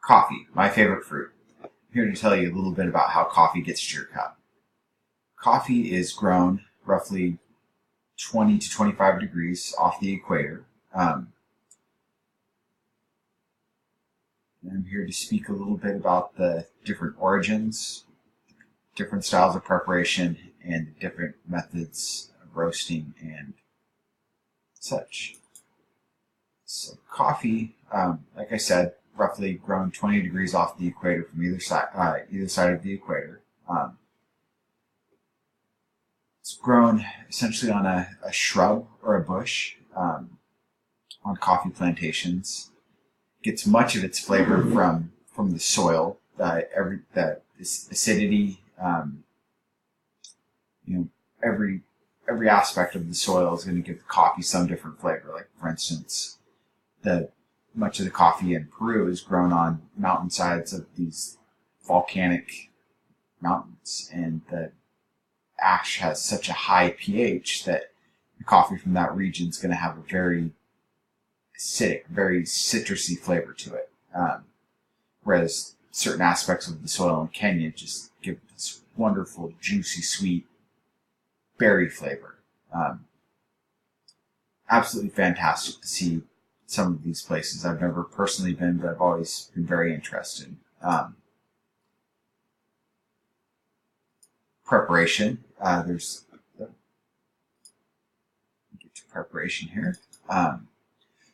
Coffee, my favorite fruit. I'm here to tell you a little bit about how coffee gets to your cup. Coffee is grown roughly 20 to 25 degrees off the equator. I'm here to speak a little bit about the different origins, different styles of preparation, and different methods of roasting and such. So coffee, like I said, roughly grown 20 degrees off the equator from either side of the equator. It's grown essentially on a shrub or a bush on coffee plantations. Gets much of its flavor from the soil, the acidity, every aspect of the soil is going to give the coffee some different flavor. Like for instance, much of the coffee in Peru is grown on mountainsides of these volcanic mountains, and the ash has such a high pH that the coffee from that region is going to have a very acidic, very citrusy flavor to it. Whereas certain aspects of the soil in Kenya just give this wonderful, juicy, sweet berry flavor. Absolutely fantastic to see some of these places. I've never personally been, but I've always been very interested. Preparation. There's get to preparation here.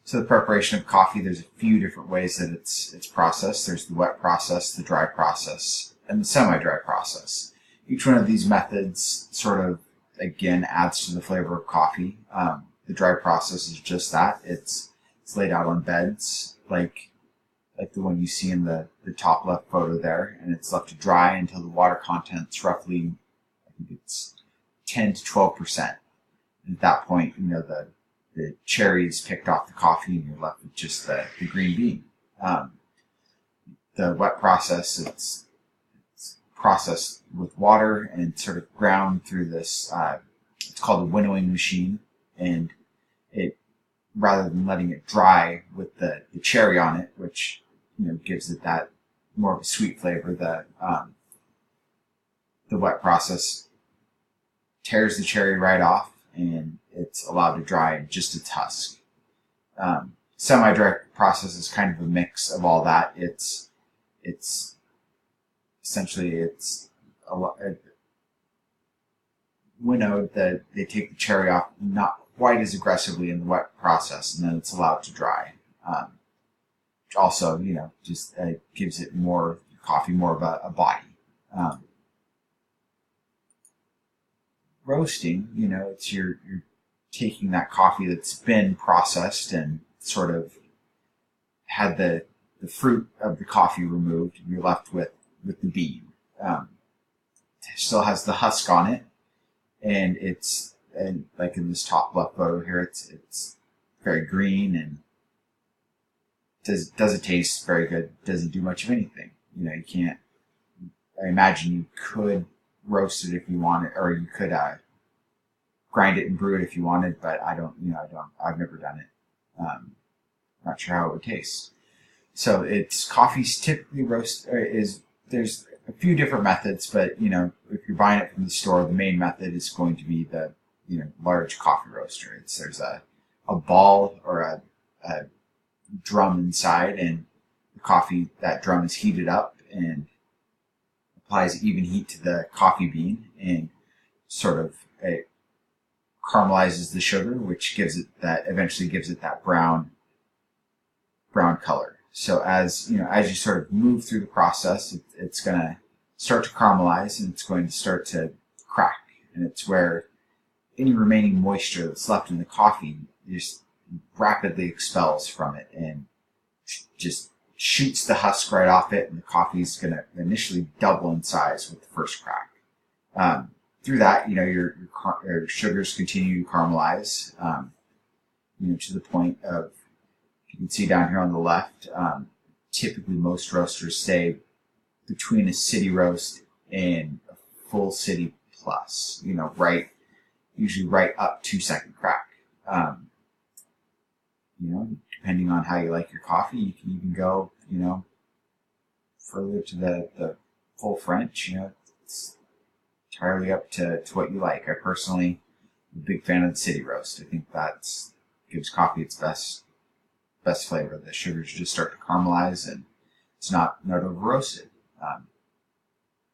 So the preparation of coffee, there's a few different ways that it's processed. There's the wet process, the dry process, and the semi-dry process. Each one of these methods sort of, again, adds to the flavor of coffee. The dry process is just that. It's laid out on beds, like the one you see in the top left photo there, and it's left to dry until the water content's roughly, I think it's 10 to 12%. And at that point, the cherry is picked off the coffee and you're left with just the green bean. The wet process, it's processed with water and sort of ground through this, it's called a winnowing machine, and it, rather than letting it dry with the cherry on it, which gives it that more of a sweet flavor, the wet process tears the cherry right off and it's allowed to dry in just its husk. Semi-dry process is kind of a mix of all that. It's essentially winnowed, that they take the cherry off not quite as aggressively in the wet process, and then it's allowed to dry. Which also, just gives it more coffee, more of a body. Roasting, it's you're taking that coffee that's been processed and sort of had the fruit of the coffee removed, and you're left with the bean. It still has the husk on it, and like in this top left photo here, it's very green and doesn't taste very good. Doesn't do much of anything. You can't. I imagine you could roast it if you wanted, or you could grind it and brew it if you wanted, but I've never done it. Not sure how it would taste. So coffee's typically there's a few different methods, but if you're buying it from the store, the main method is going to be the large coffee roaster. There's a ball or a drum inside, and that drum is heated up and applies even heat to the coffee bean, and sort of it caramelizes the sugar, which eventually gives it that brown color. So as you sort of move through the process, it's going to start to caramelize and it's going to start to crack, and it's where any remaining moisture that's left in the coffee just rapidly expels from it and just shoots the husk right off it, and the coffee is going to initially double in size with the first crack. Through that, your sugars continue to caramelize, to the point of, you can see down here on the left, typically most roasters stay between a city roast and a full city plus, usually right up to second crack. Depending on how you like your coffee, you can even go, further to the full French, it's entirely up to what you like. I personally am a big fan of the city roast. I think that's gives coffee its best flavor. The sugars just start to caramelize and it's not over roasted.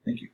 Thank you.